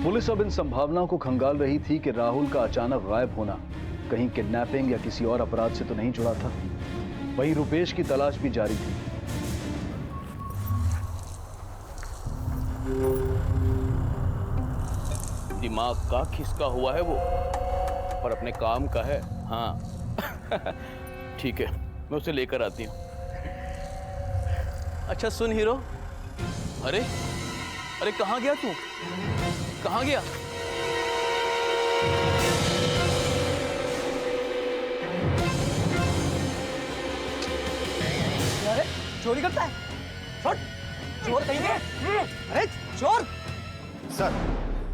Police अब इन संभावनाओं को खंगाल रही थी कि राहुल का अचानक गायब होना कहीं किडनैपिंग या किसी और अपराध से तो नहीं जुड़ा था। वहीं रुपेश की तलाश भी जारी थी। दिमाग का खिसका हुआ है वो, पर अपने काम का है। हाँ ठीक है, मैं उसे लेकर आती हूँ। अच्छा सुन हीरो, अरे अरे कहाँ गया तू? कहाँ गया? अरे चोरी करता है, छोड़, चोर कहीं गए? अरे चोर! सर,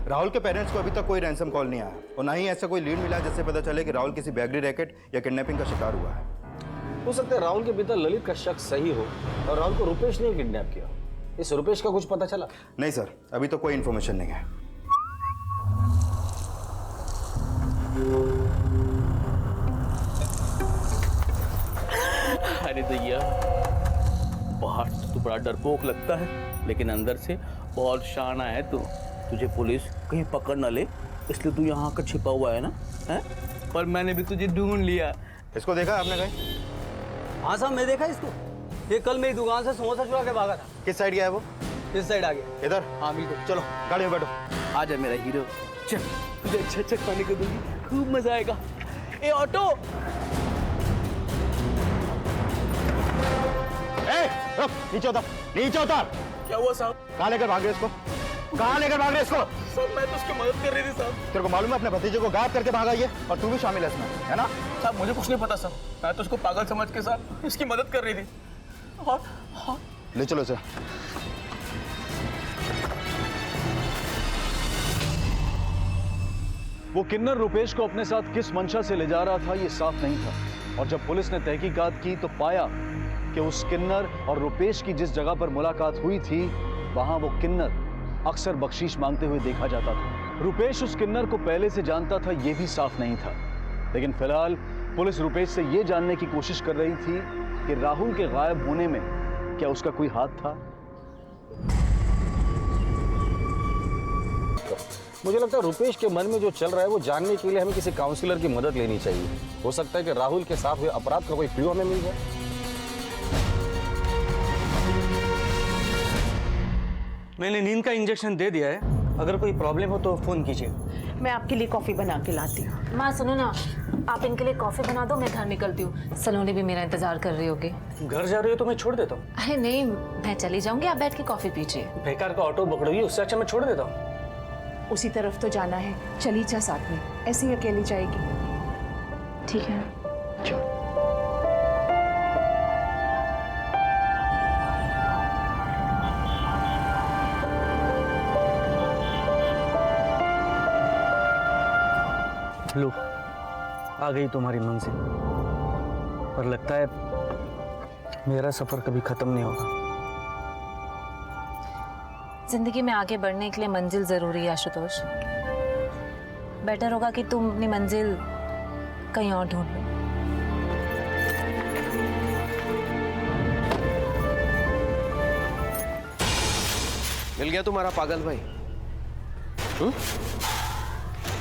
राहुल के पेरेंट्स को अभी तक कोई रैंसम कॉल नहीं आया और ना ही ऐसा कोई लीड मिला जिससे पता चले कि राहुल किसी बैगरी रैकेट या किडनैपिंग का शिकार हुआ है। हो सकता है राहुल के पिता ललित का शक सही हो और राहुल को रुपेश ने किडनैप किया। इस रुपेश का कुछ पता चला? नहीं सर, अभी तो कोई इन्फॉर्मेशन नहीं है। अरे दैया, बाहर से तो बड़ा डरपोक लगता है, लेकिन अंदर से बहुत शाना है तू। तुझे पुलिस कहीं पकड़ ना ले, इसलिए तू यहाँ का छिपा हुआ है ना, है? पर मैंने भी तुझे ढूंढ लिया। इसको देखा आपने कहीं? हाँ साहब, मैं देखा इसको। ये कल मेरी दुकान से समोसा चुरा के भागा था। किस साइड गया है वो? इस साइड आ गया। इधर? हाँ बिल्कुल। चलो गाड़ी में बैठो। आ जा मेरा हीरो, चल तुझे अच्छा अच्छा खाने को दूंगी, खूब मजा आएगा। ए ऑटो! रुक, नीचे उतार, नीचे उतार। क्या हुआ साहब? कहाँ लेकर भाग रहे इसको? कहाँ लेकर भाग रहे इसको? साहब मैं तो उसकी मदद कर रही थी साहब। तेरे को मालूम है अपने भतीजे को गायब करके भागा ये, और तू भी शामिल है इसमें, है ना? साहब मुझे कुछ नहीं पता साहब, मैं तो उसको पागल समझ के साहब इसकी मदद कर रही थी। और ले चलो इसे। वो किन्नर रुपेश को अपने साथ किस मंशा से ले जा रहा था ये साफ नहीं था। और जब पुलिस ने तहकीकात की तो पाया कि उस किन्नर और रुपेश की जिस जगह पर मुलाकात हुई थी, वहां वो किन्नर अक्सर बख्शीश मांगते हुए देखा जाता था। रुपेश उस किन्नर को पहले से जानता था ये भी साफ नहीं था। लेकिन फिलहाल पुलिस रुपेश से ये जानने की कोशिश कर रही थी कि राहुल के गायब होने में क्या उसका कोई हाथ था। मुझे लगता है रुपेश के मन में जो चल रहा है वो जानने के लिए हमें किसी काउंसलर की मदद लेनी चाहिए। हो सकता है कि राहुल के साथ हुए अपराध का कोई क्लू हमें मिल जाए। मैंने नींद का इंजेक्शन दे दिया है, अगर कोई प्रॉब्लम हो तो फोन कीजिए। मैं आपके लिए कॉफी बना के लाती हूँ। माँ सुनो ना, आप इनके लिए कॉफी बना दो, मैं घर निकलती हूँ। सलोनी भी मेरा इंतजार कर रही होगी। घर जा रही हो तो मैं छोड़ देता हूँ। अरे नहीं, मैं चली जाऊंगी, आप बैठ के कॉफी पीजिए। बेकार का ऑटो पकड़ोगी, उससे अच्छा मैं छोड़ देता हूँ। उसी तरफ तो जाना है, चली जा साथ में, ऐसे ही अकेली जाएगी। ठीक है ना? लो, आ गई तुम्हारी मंजिल। पर लगता है मेरा सफर कभी खत्म नहीं होगा। जिंदगी में आगे बढ़ने के लिए मंजिल जरूरी है आशुतोष। बेटर होगा कि तुम अपनी मंजिल कहीं और ढूंढ लो। मिल गया तुम्हारा पागल भाई?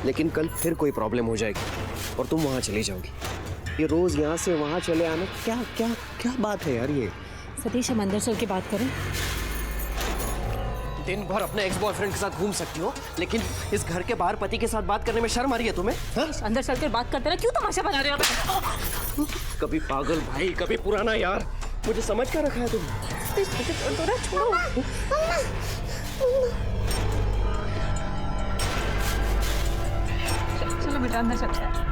लेकिन कल फिर कोई प्रॉब्लम हो जाएगी और तुम वहां चली जाओगी। ये रोज यहाँ से वहां चले आना, क्या क्या क्या बात है यार ये? सतीश, हम अंदर चल के बात करें। दिन भर अपने एक्स बॉयफ्रेंड के साथ घूम सकती हो, लेकिन इस घर के बाहर पति के साथ बात करने में शर्म आ रही है तुम्हें? हा? अंदर चल कर बात करते रहे, क्यों तमाशा बना रहे हो आप? कभी पागल भाई, कभी पुराना यार, मुझे समझ कर रखा है तुमने। छोड़ो। चलो बेटा, अंदर चलते हैं।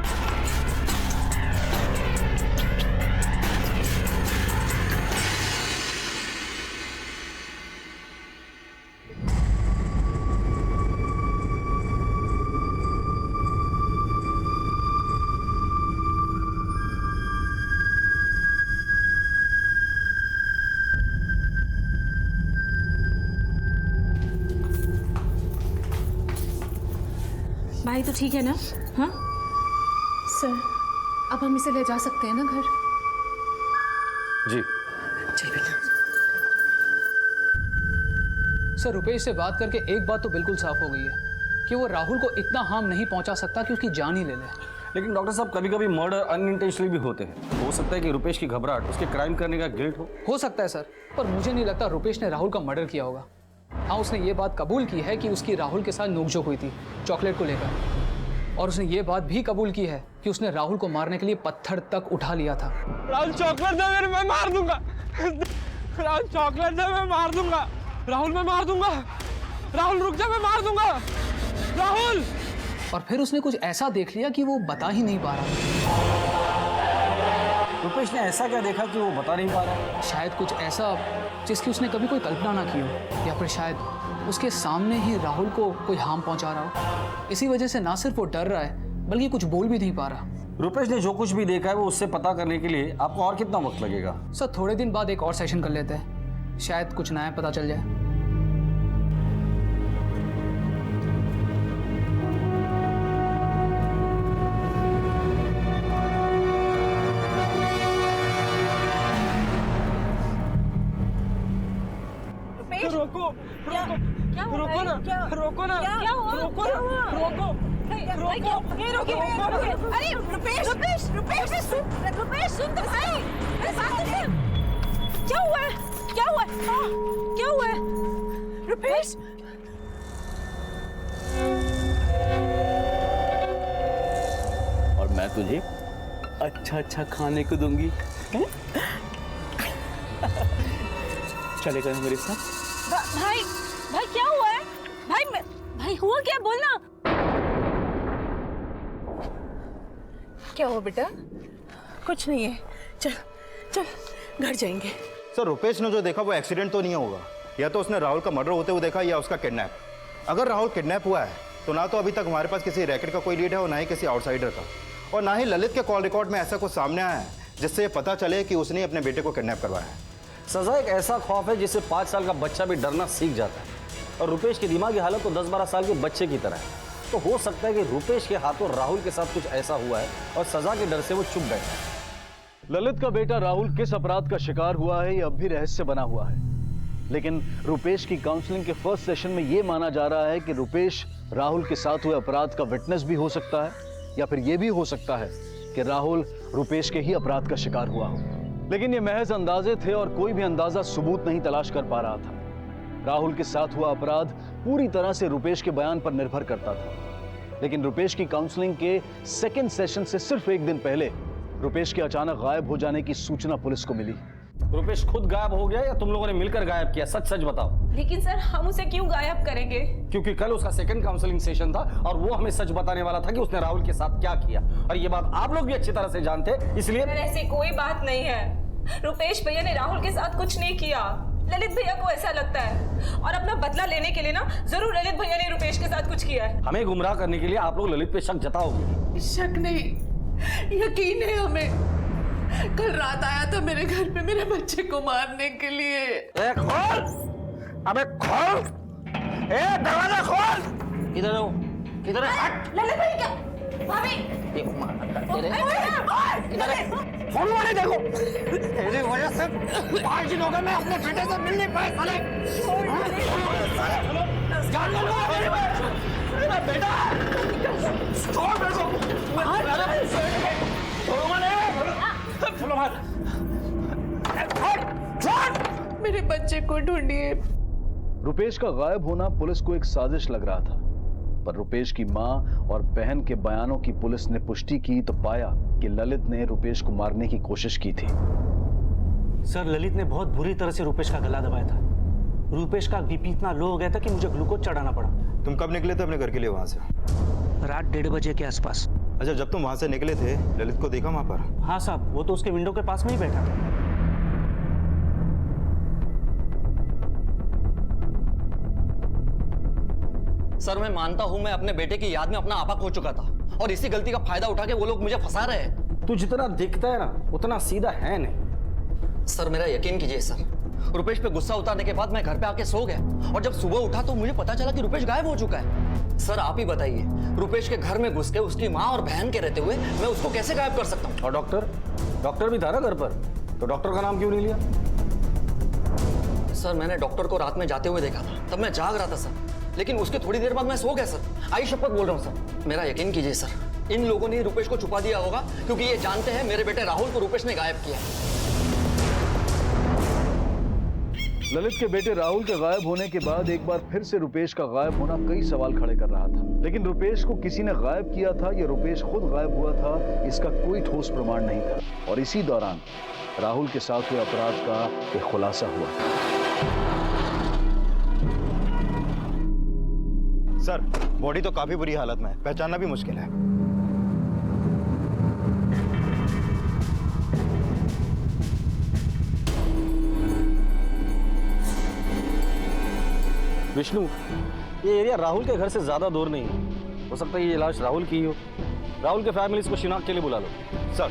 भाई तो ठीक है ना? हाँ सर, अब हम इसे ले जा सकते हैं ना घर? जी चल बेटा। सर, रुपेश से बात करके एक बात तो बिल्कुल साफ हो गई है। कि वो राहुल को इतना हार्म नहीं पहुंचा सकता कि उसकी जान ही ले ले। लेकिन डॉक्टर साहब कभी कभी मर्डर अनइंटेंशनली भी होते हैं। हो सकता है कि रुपेश की घबराहट उसके क्राइम करने का गिल्ट हो सकता है सर, पर मुझे नहीं लगता रुपेश ने राहुल का मर्डर किया होगा। हाँ, उसने ये बात कबूल की है कि उसकी राहुल के साथ नोकझोंक हुई थी चॉकलेट को लेकर, और उसने ये बात भी कबूल की है कि उसने राहुल को मारने के लिए पत्थर तक उठा लिया था। राहुल चॉकलेट दे, मैं मार दूंगा। राहुल चॉकलेट दे, मैं मार दूंगा। राहुल मैं मार दूंगा। राहुल रुक जा, मैं मार दूंगा। राहुल। और फिर उसने कुछ ऐसा देख लिया कि वो बता ही नहीं पा रहा। रुपेश ने ऐसा क्या देखा कि वो बता नहीं पा रहा? शायद कुछ ऐसा जिसकी उसने कभी कोई कल्पना ना की हो, या फिर शायद उसके सामने ही राहुल को कोई हार्म पहुंचा रहा हो। इसी वजह से ना सिर्फ वो डर रहा है बल्कि कुछ बोल भी नहीं पा रहा। रुपेश ने जो कुछ भी देखा है वो उससे पता करने के लिए आपको और कितना वक्त लगेगा? सर थोड़े दिन बाद एक और सेशन कर लेते हैं, शायद कुछ नया पता चल जाए। रोको, रोको, रोको ना, रोको ना, रोको ना, रोको, रोको। अरे रुपेश, रुपेश, रुपेश, रुपेश सुन तो सही। अरे बात तो सुन। क्या हुआ है? क्या हुआ है? क्या हुआ है? रुपेश। और मैं तुझे अच्छा अच्छा खाने को दूंगी। चलेगा ना मेरे साथ? भाई, भाई क्या हुआ है? भाई हुआ क्या? बोलना। क्या हुआ बेटा? कुछ नहीं है, चल चल घर जाएंगे। सर रुपेश ने जो देखा वो एक्सीडेंट तो नहीं होगा, या तो उसने राहुल का मर्डर होते हुए देखा या उसका किडनैप। अगर राहुल किडनैप हुआ है तो ना तो अभी तक हमारे पास किसी रैकेट का कोई लीड है और ना ही किसी आउटसाइडर का, और ना ही ललित के कॉल रिकॉर्ड में ऐसा कुछ सामने आया है जिससे ये पता चले कि उसने अपने बेटे को किडनैप करवाया है। सजा एक ऐसा खौफ है जिससे 5 साल का बच्चा भी डरना सीख जाता है, और रुपेश की दिमागी हालत तो 10-12 साल के बच्चे की तरह है। तो हो सकता है कि रुपेश के हाथों राहुल के साथ कुछ ऐसा हुआ है और सजा के डर से वो चुप बैठा है। ललित का बेटा राहुल किस अपराध का शिकार हुआ है यह अब भी रहस्य बना हुआ है, लेकिन रुपेश की काउंसलिंग के फर्स्ट सेशन में यह माना जा रहा है कि रुपेश राहुल के साथ हुए अपराध का विटनेस भी हो सकता है, या फिर यह भी हो सकता है कि राहुल रुपेश के ही अपराध का शिकार हुआ हो। लेकिन ये महज अंदाजे थे और कोई भी अंदाजा सबूत नहीं तलाश कर पा रहा था। राहुल के साथ हुआ अपराध पूरी तरह से रुपेश के बयान पर निर्भर करता था, लेकिन रुपेश की काउंसलिंग के सेकंड सेशन से सिर्फ एक दिन पहले रुपेश के अचानक गायब हो जाने की सूचना पुलिस को मिली। रुपेश खुद गायब हो गया या तुम लोगों ने मिलकर गायब किया? सच सच बताओ। लेकिन सर हम उसे क्यों गायब करेंगे? क्योंकि कल उसका सेकंड काउंसलिंग सेशन था और वो हमें सच बताने वाला था कि उसने राहुल के साथ क्या किया, और ये बात आप लोग भी अच्छी तरह से जानते हैं, इसलिए ऐसी कोई बात नहीं है। रुपेश भैया ने राहुल के साथ कुछ नहीं किया। ललित भैया को ऐसा लगता है, और अपना बदला लेने के लिए ना जरूर ललित भैया ने रुपेश के साथ कुछ किया है। हमें गुमराह करने के लिए आप लोग ललित पे शक जताओगे? शक नहीं, यकीन है हमें। कल रात आया था मेरे घर पे मेरे बच्चे को मारने के लिए। खोल! अबे खोल! दरवाजा खोल! इधर आओ, इधर हट! ललित भैया क्या? भाभी! फोन वाले देखो, तेरी वजह से 5 दिन हो गए मैं अपने बेटे से मिल नहीं पाया। साले जान लो मेरा बेटा, छोड़ मेरे को। मेरे बच्चे को ढूंढिए। रुपेश का गायब होना पुलिस को एक साजिश लग रहा था, पर रुपेश की मां और बहन के बयानों की पुलिस ने पुष्टि की तो पाया कि ललित ने रुपेश को मारने की कोशिश की थी। सर ललित ने बहुत बुरी तरह से रुपेश का गला दबाया था। रुपेश का बीपी इतना लो हो गया था कि मुझे ग्लूकोज चढ़ाना पड़ा। तुम कब निकले थे अपने घर के लिए वहां से? रात 1:30 बजे के आसपास। अच्छा, जब तुम वहां से निकले थे ललित को देखा वहां पर? हाँ साहब, वो तो उसके विंडो के पास में ही बैठा था। सर मैं मानता हूं मैं अपने बेटे की याद में अपना आपा खो चुका था, और इसी गलती का फायदा उठा के वो लोग मुझे फंसा रहे हैं। तू जितना दिखता है ना उतना सीधा है नहीं। सर मेरा यकीन कीजिए सर, रुपेश पे गुस्सा उतारने के बाद मैं घर पे आके सो गया, और जब सुबह उठा तो मुझे पता चला कि रुपेश गायब हो चुका है। सर आप ही बताइए, रुपेश के घर में घुस के उसकी माँ और बहन के रहते हुए मैं उसको कैसे गायब कर सकता हूँ? और डॉक्टर भी था ना घर पर, तो डॉक्टर का नाम क्यों नहीं लिया? सर मैंने डॉक्टर को रात में जाते हुए देखा था, तब मैं जाग रहा था सर। लेकिन उसके थोड़ी देर बाद मैं सो गया सर। आई शपथ बोल रहा हूँ सर, मेरा यकीन कीजिए सर, इन लोगों ने रुपेश को छुपा दिया होगा क्योंकि ये जानते हैं मेरे बेटे राहुल को रुपेश ने गायब किया। ललित के बेटे राहुल के गायब होने के बाद एक बार फिर से रुपेश का गायब होना कई सवाल खड़े कर रहा था, लेकिन रुपेश को किसी ने गायब किया था या रुपेश खुद गायब हुआ था, इसका कोई ठोस प्रमाण नहीं था। और इसी दौरान राहुल के साथ हुए अपराध का एक खुलासा हुआ। सर, बॉडी तो काफी बुरी हालत में है, पहचानना भी मुश्किल है। विष्णु, ये एरिया राहुल के घर से ज्यादा दूर नहीं है। हो सकता है ये लाश राहुल की ही हो। राहुल के फैमिली को शिनाख्त के लिए बुला लो। सर,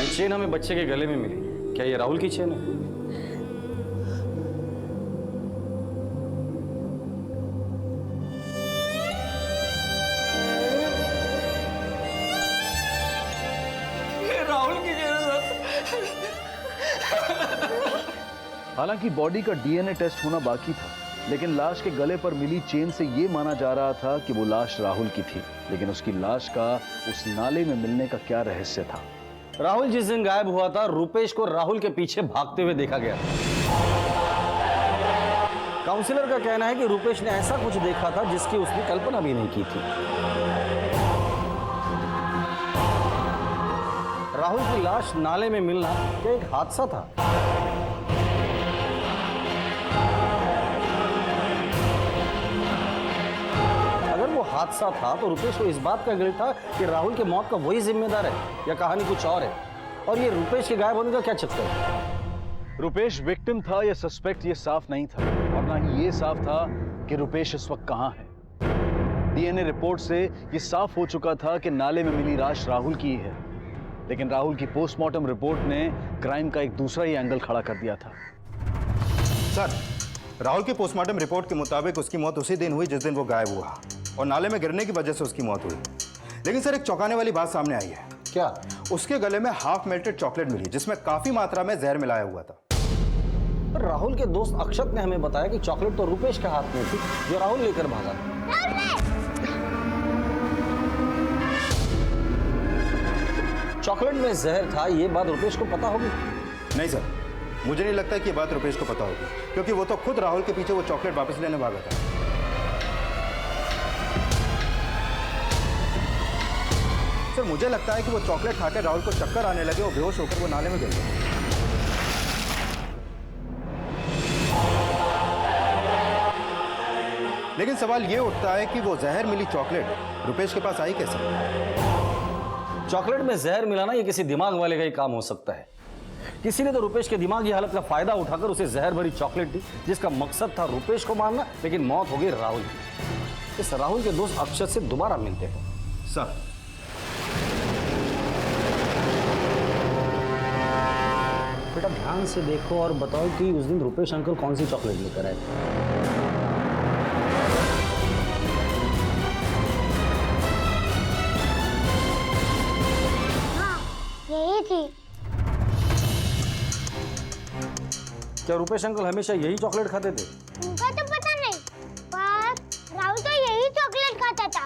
ये चेन हमें बच्चे के गले में मिली, क्या ये राहुल की चेन है? हालांकि बॉडी का डीएनए टेस्ट होना बाकी था, लेकिन लाश के गले पर मिली चेन से यह माना जा रहा था कि वो लाश राहुल की थी। लेकिन उसकी लाश का उस नाले में मिलने का क्या रहस्य था? राहुल जिस दिन गायब हुआ था, रुपेश को राहुल के पीछे भागते हुए देखा गया। काउंसलर का कहना है कि रुपेश ने ऐसा कुछ देखा था जिसकी उसने कल्पना भी नहीं की थी। राहुल की लाश नाले में मिलना क्या एक हादसा था? अगर वो हादसा था तो रुपेश को इस बात का गिल्ट था कि राहुल की मौत का वही जिम्मेदार है, या कहानी कुछ और है? और ये रुपेश के गायब होने का क्या चक्कर है? रुपेश विक्टिम था या सस्पेक्ट, ये साफ नहीं था, और ना ही ये साफ था कि रुपेश इस वक्त कहां है। डीएनए रिपोर्ट से ये साफ हो चुका था कि नाले में मिली लाश राहुल की है, लेकिन राहुल की पोस्टमार्टम रिपोर्ट ने क्राइम का एक दूसरा ही एंगल खड़ा कर दिया था। सर, राहुल की पोस्टमार्टम रिपोर्ट के मुताबिक उसकी मौत उसी दिन हुई जिस दिन वो गायब हुआ, और नाले में गिरने की वजह से उसकी मौत हुई। लेकिन सर, एक चौंकाने वाली बात सामने आई है। क्या? उसके गले में हाफ मेल्टेड चॉकलेट मिली जिसमें काफी मात्रा में जहर मिलाया हुआ था। पर राहुल के दोस्त अक्षत ने हमें बताया कि चॉकलेट तो रुपेश के हाथ में थी जो राहुल लेकर भागा था। चॉकलेट में जहर था, ये बात रुपेश को पता होगी? नहीं सर, मुझे नहीं लगता कि ये बात रुपेश को पता होगी, क्योंकि वो तो खुद राहुल के पीछे वो चॉकलेट वापस लेने भागा था। सर, मुझे लगता है कि वो चॉकलेट खाकर राहुल को चक्कर आने लगे और बेहोश होकर वो नाले में गिर गए। लेकिन सवाल ये उठता है कि वो जहर मिली चॉकलेट रुपेश के पास आई कैसे? चॉकलेट में जहर मिलाना ये किसी दिमाग वाले का ही काम हो सकता है। किसी ने तो रुपेश के दिमागी हालत का फायदा उठाकर उसे जहर भरी चॉकलेट दी, जिसका मकसद था रुपेश को मारना, लेकिन मौत हो गई राहुल की। इस राहुल के दोस्त अक्षत से दोबारा मिलते हैं। सर, बेटा ध्यान से देखो और बताओ कि उस दिन रुपेश अंकल कौन सी चॉकलेट लेकर आए थे? यही थी। क्या रुपेश अंकल हमेशा यही चॉकलेट खाते थे? उनका तो पता नहीं, पर राहुल तो यही चॉकलेट खाता था।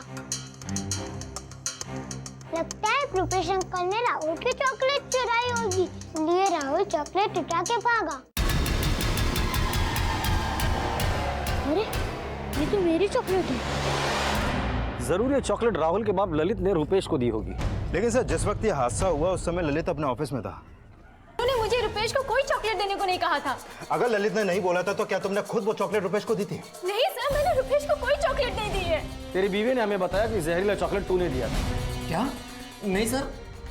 लगता है रुपेश अंकल ने राहुल की चॉकलेट चुराई होगी, इसलिए राहुल चॉकलेट उठा के भागा। अरे, ये तो मेरी चॉकलेट है। जरूर ये चॉकलेट राहुल के बाप ललित ने रुपेश को दी होगी। लेकिन सर, जिस वक्त ये हादसा हुआ उस समय ललित अपने ऑफिस में था। उन्होंने मुझे रुपेश को कोई चॉकलेट देने को नहीं कहा था। अगर ललित ने नहीं बोला था तो क्या तुमने खुद वो चॉकलेट रुपेश को दी थी? नहीं सर, मैंने रुपेश को कोई चॉकलेट नहीं दी है। तेरी बीवी ने हमें बताया कि जहरीला चॉकलेट तूने दिया था। क्या? नहीं सर,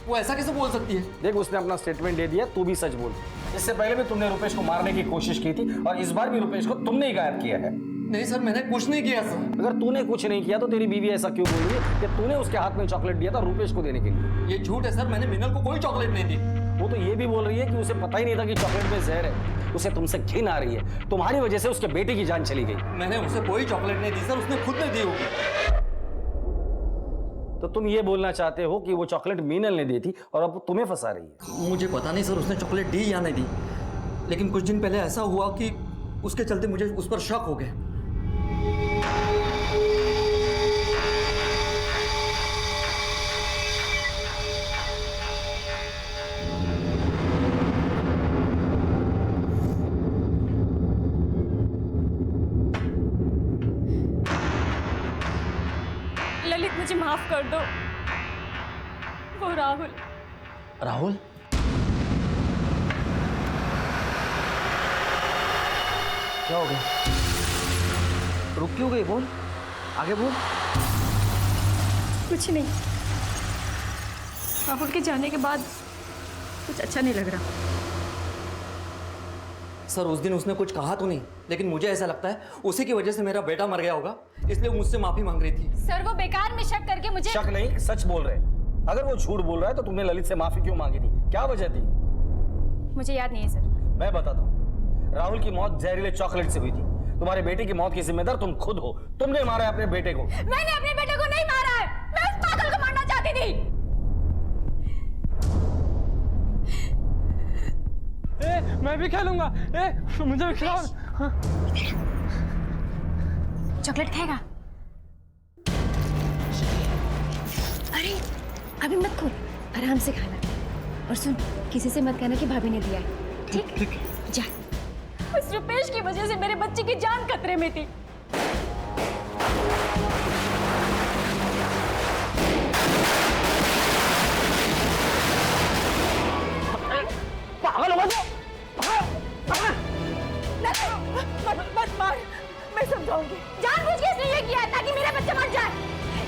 वो ऐसा कैसे बोल सकती है? देख, उसने अपना स्टेटमेंट दे दिया, तू भी सच बोल। इससे पहले भी तुमने रुपेश को मारने की कोशिश की थी और इस बार भी रुपेश को तुमने ही गायब किया है। नहीं सर, मैंने कुछ नहीं किया सर। अगर तूने कुछ नहीं किया तो तेरी बीवी ऐसा क्यों बोल रही है कि तूने उसके हाथ में चॉकलेट दिया था रुपेश को देने के लिए? ये झूठ है सर, मैंने मीनल को कोई चॉकलेट नहीं दी। वो तो ये भी बोल रही है कि उसे पता ही नहीं था कि चॉकलेट में जहर है। उसे तुमसे घिन आ रही है, तुम्हारी वजह से उसके बेटे की जान चली गई। मैंने उसे कोई चॉकलेट नहीं दी सर, उसने खुद ने दी होगी। तो तुम ये बोलना चाहते हो कि वो चॉकलेट मीनल ने दी थी और अब तुम्हें फंसा रही है? मुझे पता नहीं सर उसने चॉकलेट दी या नहीं दी, लेकिन कुछ दिन पहले ऐसा हुआ कि उसके चलते मुझे उस पर शक हो गया। ललित मुझे माफ कर दो। वो राहुल। राहुल? क्या हो गया? रुक क्यों गई? बोल, आगे बोल। कुछ नहीं, राहुल के जाने के बाद कुछ अच्छा नहीं लग रहा। सर उस दिन उसने कुछ कहा तो नहीं, लेकिन मुझे ऐसा लगता है उसी की वजह से मेरा बेटा मर गया होगा, इसलिए वो मुझसे माफी मांग रही थी। सर वो बेकार में शक करके मुझे। शक नहीं, सच बोल रहे। अगर वो झूठ बोल रहा है तो तुमने ललित से माफी क्यों मांगी थी? क्या वजह थी? मुझे याद नहीं है सर। मैं बताता हूँ। राहुल की मौत जहरीले चॉकलेट से हुई थी। तुम्हारे बेटे की मौत की जिम्मेदार तुम खुद हो। तुमने मारा है अपने बेटे को। मैंने अपने बेटे को नहीं मारा है, मैं उस पागल को मारना चाहती थी। मैं भी खेलूंगा। मुझे भी खिलाओ। चॉकलेट खाएगा? अरे अभी मत खोल, आराम से खाना। और सुन, किसी से मत कहना कि भाभी ने दिया है, ठीक? जा। उस रुपेश की वजह से मेरे बच्चे की जान खतरे में थी। पागल हो गया? मत मार, मैं समझाऊंगी। जानबूझ के इसने ये किया है ताकि मेरे बच्चे मर जाए।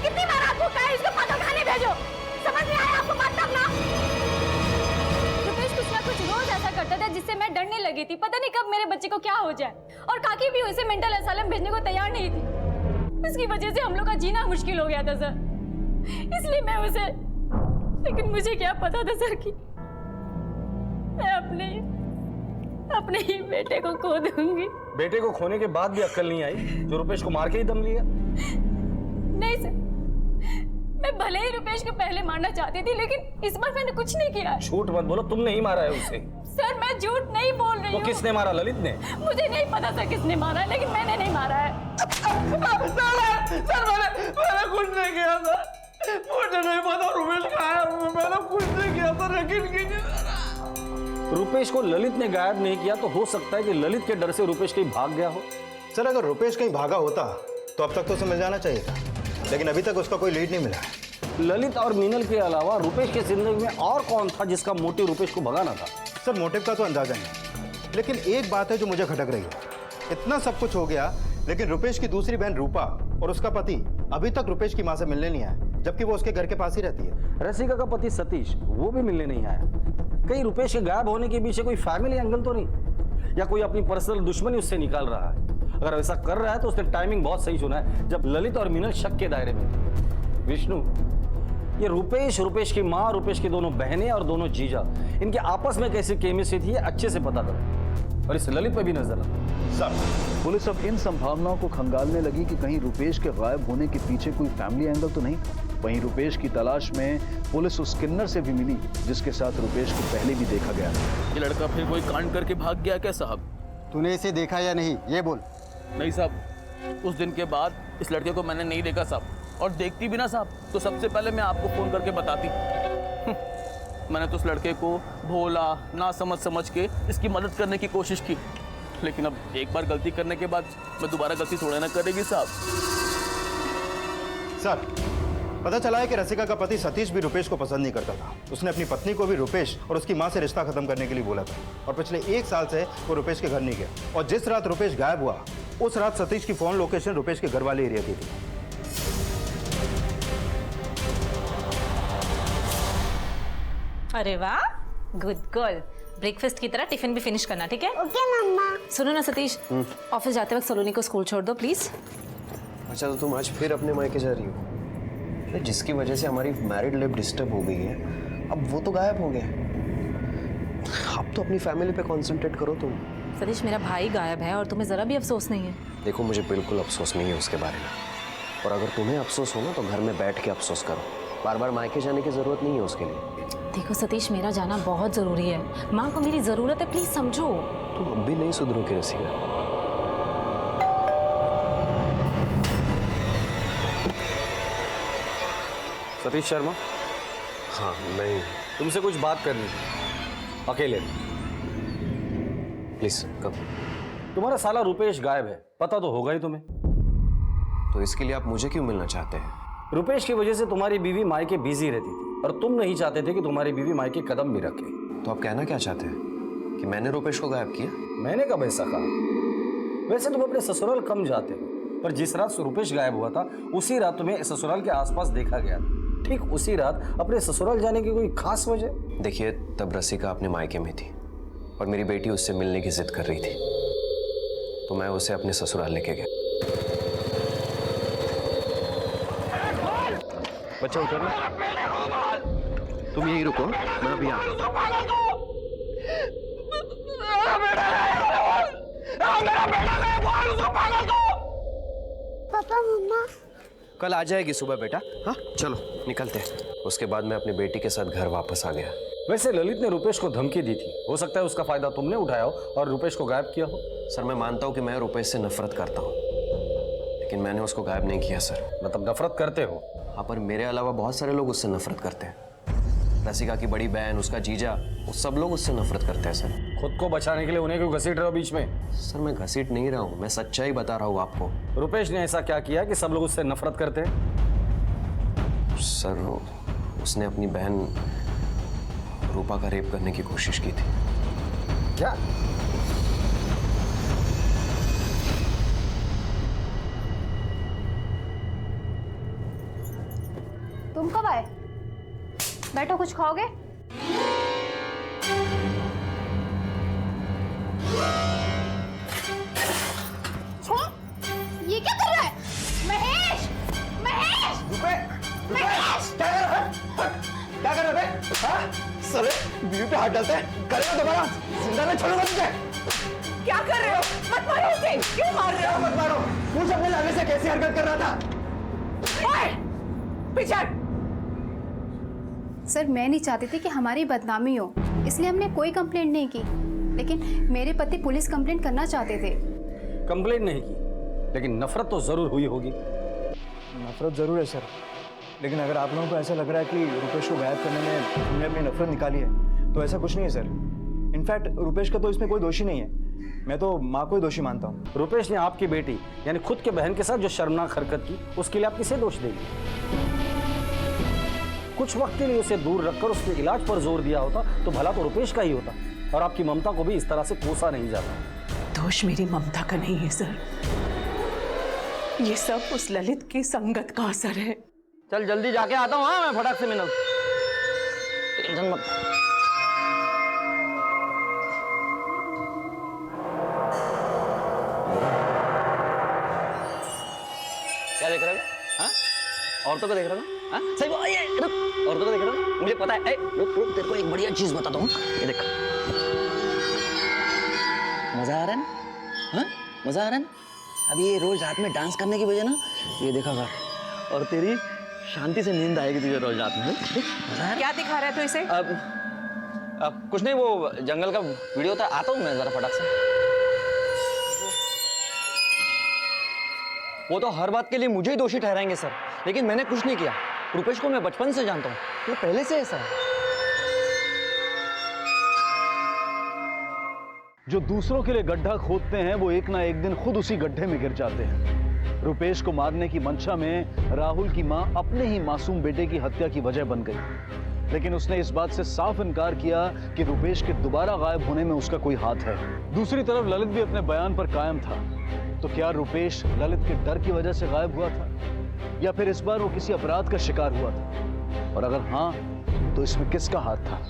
कितनी बार आपको कहा है इसको पागल खाने भेजो, समझ नहीं आया आपको बात करना? रुपेश कुछ ना कुछ रोज ऐसा करता था जिससे मैं डरने लगी थी। पता नहीं कब मेरे बच्चे को क्या हो जाए। और काकी भी उसे मेंटल असाइलम भेजने को तैयार नहीं थी। इसकी वजह से हम लोग का जीना मुश्किल हो गया था सर, इसलिए मैं उसे। लेकिन मुझे क्या पता था सर कि मैं अपने ही बेटे को खो दूंगी। बेटे को खोने के बाद भी अक्ल नहीं आई जो रुपेश को मार के ही दम लिया? नहीं सर, मैं भले ही रुपेश को पहले मारना चाहती थी, लेकिन इस बार मैंने कुछ नहीं किया। झूठ मत बोलो, तुमने ही मारा है उसे। सर मैं झूठ नहीं बोल रही हूँ। तो किसने मारा? ललित ने? मुझे नहीं पता सर किसने मारा है, लेकिन मैंने नहीं मारा है। सर मैंने कुछ नहीं किया सर, मुझे नहीं पता रुपेश कहाँ है। मैंने कुछ नहीं किया सर, यकीन कीजिए। रुपेश को ललित ने गायब नहीं किया तो हो सकता है कि ललित के डर से रुपेश कहीं भाग गया हो। सर अगर रुपेश कहीं भागा होता तो अब तक तो उसे मिल जाना चाहिए था, लेकिन अभी तक उसका कोई लीड नहीं मिला है। ललित और मीनल के अलावा रुपेश की जिंदगी में और कौन था जिसका मोटिव रुपेश को भगाना था? सर मोटिव का तो अंदाजा नहीं, लेकिन एक बात है जो मुझे खटक रही है। इतना सब कुछ हो गया, लेकिन रुपेश की दूसरी बहन रूपा और उसका पति अभी तक रुपेश की मां से मिलने नहीं आया, जबकि वो उसके घर के पास ही रहती है। रसिका का पति सतीश, वो भी मिलने नहीं आया। कहीं रुपेश के गायब होने के पीछे कोई फैमिली एंगल तो नहीं, या कोई अपनी पर्सनल दुश्मनी उससे निकाल रहा है? अगर ऐसा कर रहा है तो उसने टाइमिंग बहुत सही चुना है, जब ललित और मीनल शक के दायरे में थे। विष्णु, ये रुपेश की माँ, रुपेश की दोनों बहनें और दोनों जीजा, इनके आपस में कैसी केमिस्ट्री थी अच्छे से पता करो, और इस ललित पे भी नजर रखो। सर पुलिस अब इन संभावनाओं को खंगालने लगी कि कहीं रुपेश के गायब होने के पीछे कोई फैमिली एंगल तो नहीं। वहीं रुपेश की तलाश में पुलिस उस किन्नर से भी मिली जिसके साथ रुपेश को पहले भी देखा गया था। ये लड़का फिर कोई कांड करके भाग गया क्या साहब? तूने इसे देखा या नहीं, ये बोल। नहीं साहब, उस दिन के बाद इस लड़के को मैंने नहीं देखा साहब, और देखती भी ना साहब तो सबसे पहले मैं आपको फोन करके बताती। मैंने तो उस लड़के को भोला ना समझ के इसकी मदद करने की कोशिश की, लेकिन अब एक बार गलती करने के बाद मैं दोबारा गलती थोड़ा ना करेगी साहब। सर पता चला है कि रसिका का पति सतीश भी रुपेश को पसंद नहीं करता था। उसने अपनी पत्नी को भी रुपेश और उसकी मां से रिश्ता खत्म करने के लिए बोला था, और पिछले 1 साल से वो रुपेश के घर नहीं गया। और जिस रात रुपेश गायब हुआ उस रात सतीश की फोन लोकेशन रुपेश के घर वाले एरिया की थी। अरे वाह, गुड गर्ल। ब्रेकफास्ट की तरह टिफिन भी फिनिश करना, ठीक है? ओके मम्मा। सुनो ना सतीश, ऑफिस जाते वक्त सलोनी को स्कूल छोड़ दो प्लीज। अच्छा तो तुम आज फिर अपने मायके जा रही हो? अरे जिसकी वजह से हमारी मैरिड लाइफ डिस्टर्ब हो गई है, अब वो तो गायब हो गया। अब तो अपनी फैमिली पे कंसंट्रेट करो तुम। सतीश, मेरा भाई गायब है और तुम्हें जरा भी अफसोस नहीं है? देखो मुझे बिल्कुल अफसोस नहीं है उसके बारे में, और अगर तुम्हें अफसोस हो ना तो घर में बैठ के अफसोस करो, बार बार मायके जाने की जरूरत नहीं है उसके लिए। देखो सतीश, मेरा जाना बहुत जरूरी है, माँ को मेरी जरूरत है, प्लीज समझो। तुम अब भी नहीं सुधरोगे रसिका। सतीश शर्मा। हाँ मैं तुमसे कुछ बात करनी थी, अकेले। प्लीज कब? तुम्हारा साला रुपेश गायब है, पता तो होगा ही तुम्हें। तो इसके लिए आप मुझे क्यों मिलना चाहते हैं? रुपेश की वजह से तुम्हारी बीवी मायके बिजी रहती थी और तुम नहीं चाहते थे कि तुम्हारी बीवी मायके कदम भी रखे। तो आप कहना क्या चाहते हैं कि मैंने रुपेश को गायब किया? मैंने कब ऐसा कहा? वैसे तुम अपने ससुराल कम जाते हो, पर जिस रात रुपेश गायब हुआ था उसी रात तुम्हें ससुराल के आसपास देखा गया था। ठीक उसी रात अपने ससुराल जाने की कोई खास वजह? देखिए तब रसिका अपने मायके में थी और मेरी बेटी उससे मिलने की जिद कर रही थी, तो मैं उसे अपने ससुराल लेके गया। बच्चा उतरना, तुम यहीं रुको, मैं अभी आता हूं। पापा मम्मा। कल आ जाएगी सुबह बेटा। हाँ चलो निकलते हैं। उसके बाद मैं अपनी बेटी के साथ घर वापस आ गया। वैसे ललित ने रुपेश को धमकी दी थी, हो सकता है उसका फायदा तुमने उठाया हो और रुपेश को गायब किया हो। सर मैं मानता हूँ कि मैं रुपेश से नफरत करता हूँ, लेकिन मैंने उसको गायब नहीं किया सर। मतलब नफरत करते हो? हाँ, पर मेरे अलावा बहुत सारे लोग उससे नफरत करते हैं। रसिका की बड़ी बहन, उसका जीजा, वो सब लोग उससे नफरत करते हैं सर। खुद को बचाने के लिए उन्हें क्यों घसीट रहे हो बीच में? सर मैं घसीट नहीं रहा हूँ, मैं सच्चाई बता रहा हूँ आपको। रुपेश ने ऐसा क्या किया कि सब लोग उससे नफरत करते हैं? सर उसने अपनी बहन रूपा का रेप करने की कोशिश की थी। क्या? तुम कब आए? बैठो, कुछ खाओगे? ये क्या कर रहा है? महेश! महेश! महेश! क्या कर रहे थे? हाँ? साले बीवी पे हाथ डालते हैं, करेगा दोबारा, जिंदा नहीं छोड़ूंगा तुझे। क्या कर रहे हो? मत मारो उसे! क्यों मार रहे हो? मत मारो, मुझे अपने लाने से कैसी हरकत कर रहा था? ओए! पीछे! सर, मैं नहीं चाहती थी कि हमारी बदनामी हो, इसलिए हमने कोई कंप्लेंट नहीं की, लेकिन मेरे पति पुलिस कंप्लेंट करना चाहते थे। कंप्लेंट नहीं की, लेकिन नफरत तो जरूर हुई होगी। नफरत जरूर है सर, लेकिन अगर आप लोगों को ऐसा लग रहा है कि रुपेश को गायब करने में हमने अपनी नफरत निकाली है, तो ऐसा कुछ नहीं है सर। इनफैक्ट रुपेश का तो इसमें कोई दोषी नहीं है, मैं तो माँ को ही दोषी मानता हूँ। रुपेश ने आपकी बेटी यानी खुद के बहन के साथ जो शर्मनाक हरकत की, उसके लिए आप किसे दोष देंगे? कुछ वक्त के लिए उसे दूर रखकर उसके इलाज पर जोर दिया होता तो भला तो रुपेश का ही होता, और आपकी ममता को भी इस तरह से कोसा नहीं जाता। दोष मेरी ममता का नहीं है सर, ये सब उस ललित की संगत का असर है। चल जल्दी जाके आता हूँ। हाँ मैं फटाक से मिनल, टेंशन मत। क्या देख रहा है? हाँ? औरतों को देख रहा है? हाँ? सही बात। ये रुक, औरतों को देख रहा है? मुझे पता है। रुक रुक, तेरे को एक बढ़िया चीज बताता हूँ। ये देख, मजा आ रहा है ना? हाँ? मजा आ रहा है ना? अब ये रोज रात में डांस करने की वजह ना, ये देखा कर, और तेरी शांति से नींद आएगी तुझे रोज रात में। क्या दिखा रहा है तू इसे? अब कुछ नहीं, वो जंगल का वीडियो था, आता हूँ मैं जरा फटाक से। वो तो हर बात के लिए मुझे ही दोषी ठहराएंगे सर, लेकिन मैंने कुछ नहीं किया। रुपेश को मैं बचपन से जानता हूँ, वो पहले से ऐसा है। जो दूसरों के लिए गड्ढा खोदते हैं वो एक ना एक दिन खुद उसी गड्ढे में गिर जाते हैं। रुपेश को मारने की मंशा में राहुल की मां अपने ही मासूम बेटे की हत्या की वजह बन गई, लेकिन उसने इस बात से साफ इनकार किया कि रुपेश के दोबारा गायब होने में उसका कोई हाथ है। दूसरी तरफ ललित भी अपने बयान पर कायम था। तो क्या रुपेश ललित के डर की वजह से गायब हुआ था, या फिर इस बार वो किसी अपराध का शिकार हुआ था? और अगर हाँ, तो इसमें किसका हाथ था?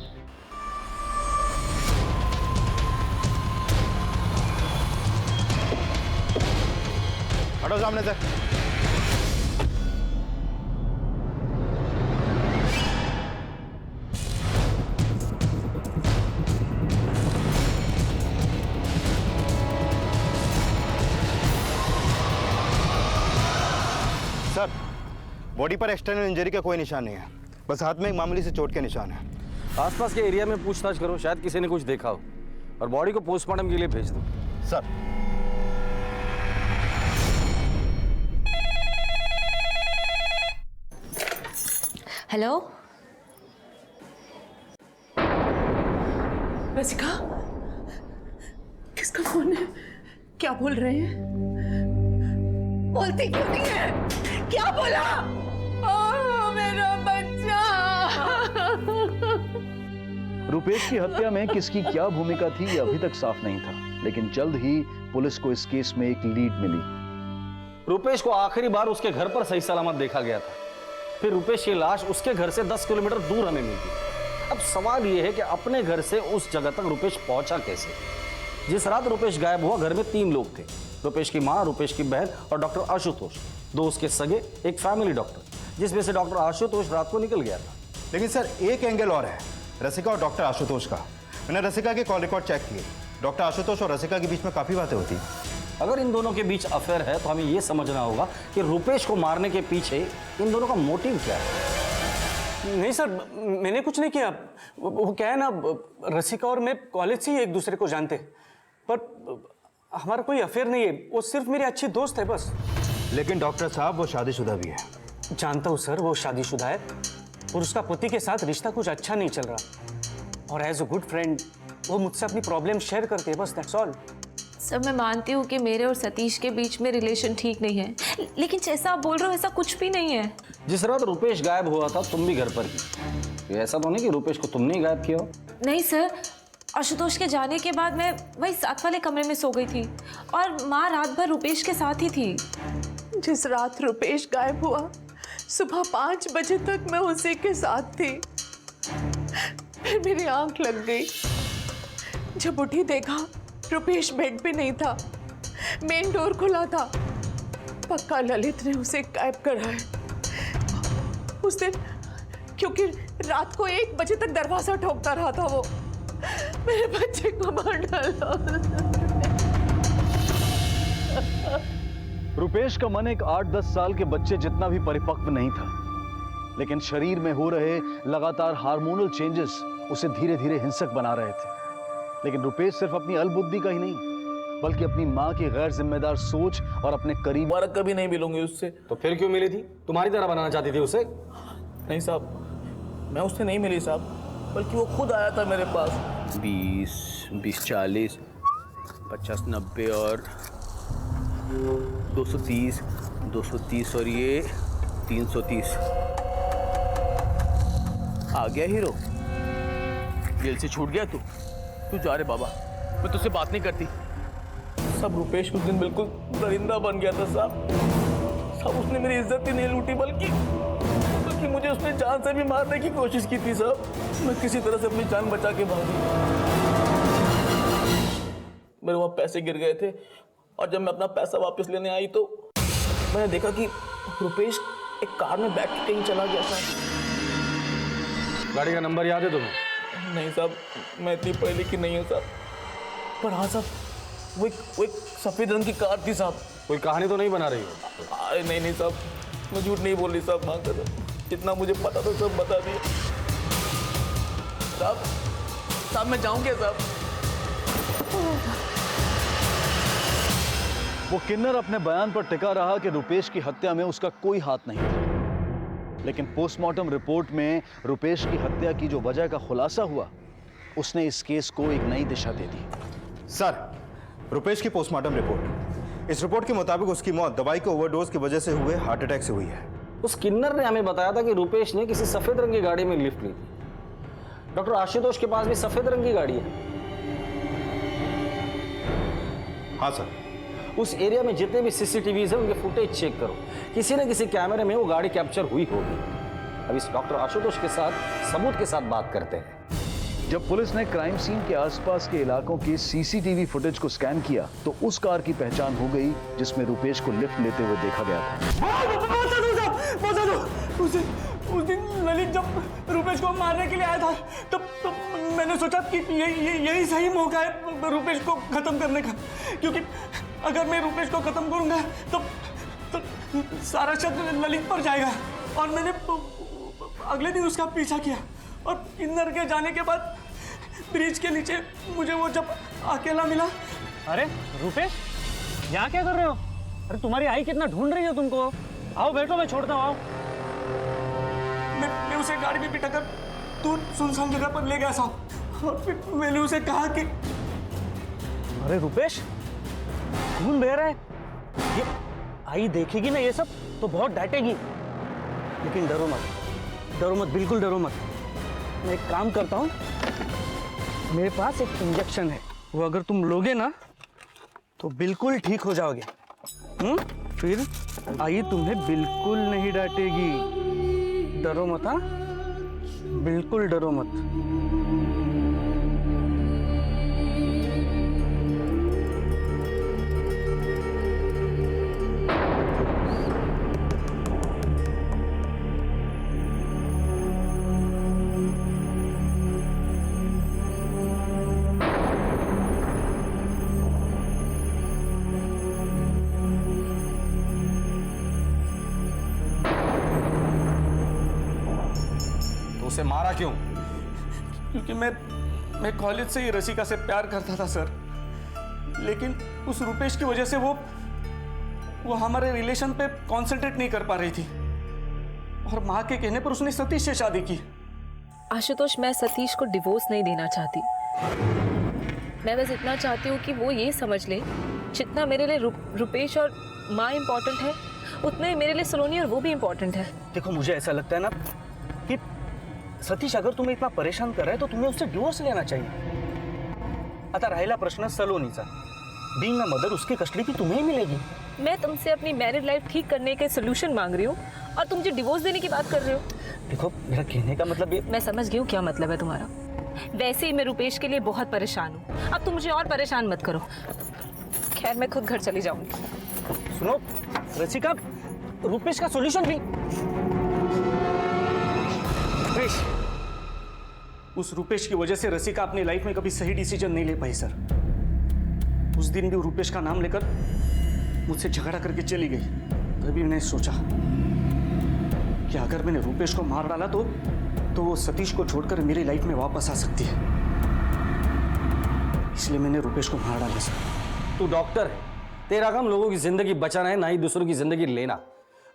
हटो सामने से। सर, बॉडी पर एक्सटर्नल इंजरी का कोई निशान नहीं है, बस हाथ में एक मामूली से चोट के निशान है। आसपास के एरिया में पूछताछ करो, शायद किसी ने कुछ देखा हो, और बॉडी को पोस्टमार्टम के लिए भेज दो। सर। हेलो, रसिका, किसका फोन है? क्या बोल रहे हैं? बोलती क्यों नहीं है? क्या बोला? ओह, मेरा बच्चा। रुपेश की हत्या में किसकी क्या भूमिका थी ये अभी तक साफ नहीं था, लेकिन जल्द ही पुलिस को इस केस में एक लीड मिली। रुपेश को आखिरी बार उसके घर पर सही सलामत देखा गया था, फिर रुपेश की लाश उसके घर से 10 किलोमीटर दूर हमें मिली। अब सवाल यह है कि अपने घर से उस जगह तक रुपेश पहुंचा कैसे? जिस रात रुपेश गायब हुआ घर में 3 लोग थे, रुपेश की मां, रुपेश की बहन और डॉक्टर आशुतोष, 2 उसके सगे, एक फैमिली डॉक्टर, जिसमें से डॉक्टर आशुतोष रात को निकल गया था। लेकिन सर, एक एंगल और है रसिका और डॉक्टर आशुतोष का। मैंने रसिका के कॉल रिकॉर्ड चेक किए, डॉक्टर आशुतोष और रसिका के बीच में काफी बातें होती। अगर इन दोनों के बीच अफेयर है तो हमें यह समझना होगा कि रुपेश को मारने के पीछे इन दोनों का मोटिव क्या है। नहीं सर, मैंने कुछ नहीं किया। वो क्या है ना, रसिका और मैं कॉलेज से ही एक दूसरे को जानते, पर हमारा कोई अफेयर नहीं है, वो सिर्फ मेरी अच्छी दोस्त है बस। लेकिन डॉक्टर साहब, वो शादीशुदा भी है। जानता हूँ सर, वो शादीशुदा है और उसका पति के साथ रिश्ता कुछ अच्छा नहीं चल रहा, और एज अ गुड फ्रेंड वो मुझसे अपनी प्रॉब्लम शेयर करती है, बस दैट्स ऑल। सर मैं मानती हूँ कि मेरे और सतीश के बीच में रिलेशन ठीक नहीं है, लेकिन जैसा आप बोल रहे हो ऐसा कुछ भी नहीं है। जिस रात रुपेश गायब हुआ था तुम भी घर पर ही, ऐसा तो नहीं कि रुपेश को तुमने ही गायब किया हो? नहीं सर, आशुतोष के जाने के बाद मैं वही साथ वाले कमरे में सो गई थी और माँ रात भर रुपेश के साथ ही थी। जिस रात रुपेश गायब हुआ सुबह 5 बजे तक मैं उसी के साथ थी। फिर मेरी आंख लग गई, जब उठी देखा रुपेश बेड पे नहीं था, मेन डोर खुला था। पक्का ललित ने उसे गायब करा है उस दिन, क्योंकि रात को 1 बजे तक दरवाजा ठोकता रहा था वो। मेरे बच्चे को मार डाला। रुपेश का मन एक 8-10 साल के बच्चे जितना भी परिपक्व नहीं था, लेकिन शरीर में हो रहे लगातार हार्मोनल चेंजेस उसे धीरे धीरे हिंसक बना रहे थे। लेकिन रुपेश सिर्फ अपनी अल्पबुद्धि का ही नहीं, बल्कि अपनी माँ की गैर जिम्मेदार सोच और अपने करीब कभी नहीं मिलूंगी उससे। तो फिर क्यों मिली थी? तुम्हारी तरह बनाना चाहती थी उसे? नहीं साहब, मैं उससे नहीं मिली साहब, बल्कि वो खुद आया था मेरे पास। 20, 40, 50, 90 और 230 और ये 330। आ गया हीरो, जेल से छूट गया तू जा रे बाबा, मैं तुझसे बात नहीं करती। सब रुपेश उस दिन बिल्कुल दरिंदा बन गया था साहब, उसने मेरी इज्जत ही नहीं लूटी, बल्कि मुझे उसने जान से भी मारने की कोशिश की थी साहब। मैं किसी तरह से अपनी जान बचा के भागी। मेरे वहाँ पैसे गिर गए थे, और जब मैं अपना पैसा वापस लेने आई तो मैंने देखा कि रुपेश एक कार में बैठ के कहीं चला गया था। गाड़ी का नंबर याद है तुम्हें? नहीं साहब, मैं इतनी पढ़ी लिखी नहीं हूँ साहब, पर हाँ साहब, वो एक सफेद रंग की कार थी साहब। कोई कहानी तो नहीं बना रही हो? अरे नहीं साहब, मैं झूठ नहीं बोल रही साहब, माँ कसम, जितना मुझे पता था सब बता दिया साहब। मैं जाऊँ क्या साहब? वो किन्नर अपने बयान पर टिका रहा कि रुपेश की हत्या में उसका कोई हाथ नहीं था, लेकिन पोस्टमार्टम रिपोर्ट में रुपेश की हत्या की जो वजह का खुलासा हुआ, उसने इस केस को एक नई दिशा दे दी। सर, रुपेश की पोस्टमार्टम रिपोर्ट, इस रिपोर्ट के मुताबिक उसकी मौत दवाई के ओवरडोज की वजह से हुए हार्ट अटैक से हुई है। उस किन्नर ने हमें बताया था कि रुपेश ने किसी सफेद रंग की गाड़ी में लिफ्ट ली थी। डॉक्टर आशुतोष के पास भी सफेद रंग की गाड़ी है। हाँ सर। उस एरिया में जितने भी सीसीटीवीज हैं उनके फुटेज चेक करो, किसी न किसी कैमरे में वो गाड़ी कैप्चर हुई होगी। अब इस डॉक्टर आशुतोष के साथ सबूत के साथ बात करते हैं। जब पुलिस ने क्राइम सीन के आसपास के इलाकों के सीसीटीवी फुटेज को स्कैन किया तो उस कार की पहचान हो गई जिसमें रुपेश को लिफ्ट लेते हुए देखा गया था। उस दिन ललित जब रुपेश को मारने के लिए आया था तब मैंने सोचा कि यही सही मौका है रुपेश को खत्म करने का, क्योंकि अगर मैं रुपेश को खत्म करूंगा तो सारा शक ललित पर जाएगा। और मैंने अगले दिन उसका पीछा किया और किन्नर के जाने के बाद ब्रिज के नीचे मुझे वो जब अकेला मिला। अरे रुपेश, यहाँ क्या कर रहे हो? अरे तुम्हारी आई कितना ढूंढ रही है तुमको। आओ बैठो, मैं छोड़ता हूँ। आओ। मैं उसे गाड़ी में बिठाकर दूर सुनसान जगह पर ले गया साहब, और फिर मैंने उसे कहा कि अरे रुपेश, खून बह रहा है। ये आई देखेगी ना ये सब तो बहुत डांटेगी, लेकिन डरो मत, बिल्कुल डरो मत। मैं एक काम करता हूँ, मेरे पास एक इंजेक्शन है, वो अगर तुम लोगे ना तो बिल्कुल ठीक हो जाओगे। फिर आई तुम्हें बिल्कुल नहीं डांटेगी। डरो मत, हाँ, बिल्कुल डरो मत। उसे मारा क्यों? क्योंकि मैं कॉलेज से ही रसिका से प्यार करता था सर, लेकिन उस रुपेश की वजह से वो हमारे रिलेशन पे कंसंट्रेट नहीं कर पा रही थी, और माँ के कहने पर उसने सतीश से शादी की। आशुतोष, मैं सतीश को डिवोर्स नहीं देना चाहती। मैं बस इतना चाहती हूँ कि वो ये समझ ले जितना मेरे लिए रुपेश और माँ इम्पोर्टेंट है, उतना ही मेरे लिए सलोनी और वो भी इम्पोर्टेंट है। देखो, मुझे ऐसा लगता है ना कि सतीश अगर तुम्हें इतना परेशान कर रहा है तो तुम्हें उससे डिवोर्स लेना चाहिए। आता राहिला प्रश्न सलोनीचा, बीइंग अ मदर उसकी कस्टडी तुम्हें ही मिलेगी। मैं तुमसे अपनी मैरिड लाइफ ठीक करने के सोल्यूशन मांग रही हूँ और तुम मुझे डिवोर्स देने की बात कर रहे हो। देखो, मेरा कहने का मतलब ये, मैं समझ गई हूँ क्या मतलब है तुम्हारा। वैसे ही मैं रुपेश के लिए बहुत परेशान हूँ, अब तुम मुझे और परेशान मत करो। खैर, मैं खुद घर चली जाऊंगी। सुनो रसिका, रुपेश का सोल्यूशन भी। उस रुपेश की वजह से रसिका अपनी लाइफ में कभी सही डिसीजन नहीं ले पाई सर। उस दिन भी रुपेश का नाम लेकर मुझसे झगड़ा करके चली गई। तभी मैंने सोचा कि अगर मैंने रुपेश को मार डाला तो वो सतीश को छोड़कर मेरी लाइफ में वापस आ सकती है, इसलिए मैंने रुपेश को मार डाला सर। तू डॉक्टर है, तेरा काम लोगों की जिंदगी बचाना है, ना ही दूसरों की जिंदगी लेना।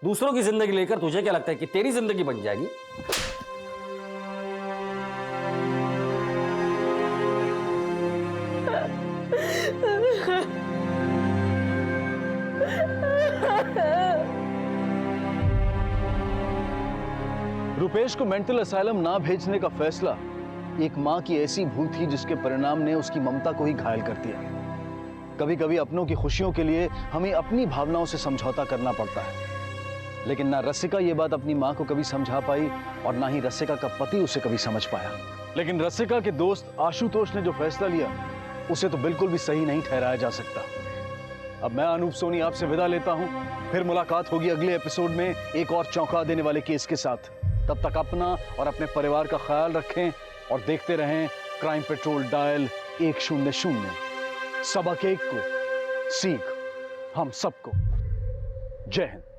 दूसरों की जिंदगी लेकर तुझे क्या लगता है कि तेरी जिंदगी बन जाएगी? रुपेश को मेंटल असाइलम ना भेजने का फैसला एक मां की ऐसी भूल थी जिसके परिणाम ने उसकी ममता को ही घायल कर दिया। कभी कभी अपनों की खुशियों के लिए हमें अपनी भावनाओं से समझौता करना पड़ता है, लेकिन ना रसिका ये बात अपनी मां को कभी समझा पाई और ना ही रसिका का पति उसे कभी समझ पाया। लेकिन रसिका के दोस्त आशुतोष ने जो फैसला लिया उसे तो बिल्कुल भी सही नहीं ठहराया जा सकता। अब मैं अनूप सोनी आपसे विदा लेता हूं, फिर मुलाकात होगी अगले एपिसोड में एक और चौंका देने वाले केस के साथ। तब तक अपना और अपने परिवार का ख्याल रखें और देखते रहें क्राइम पेट्रोल डायल 100। सबक एक को सीख हम सबको। जय हिंद।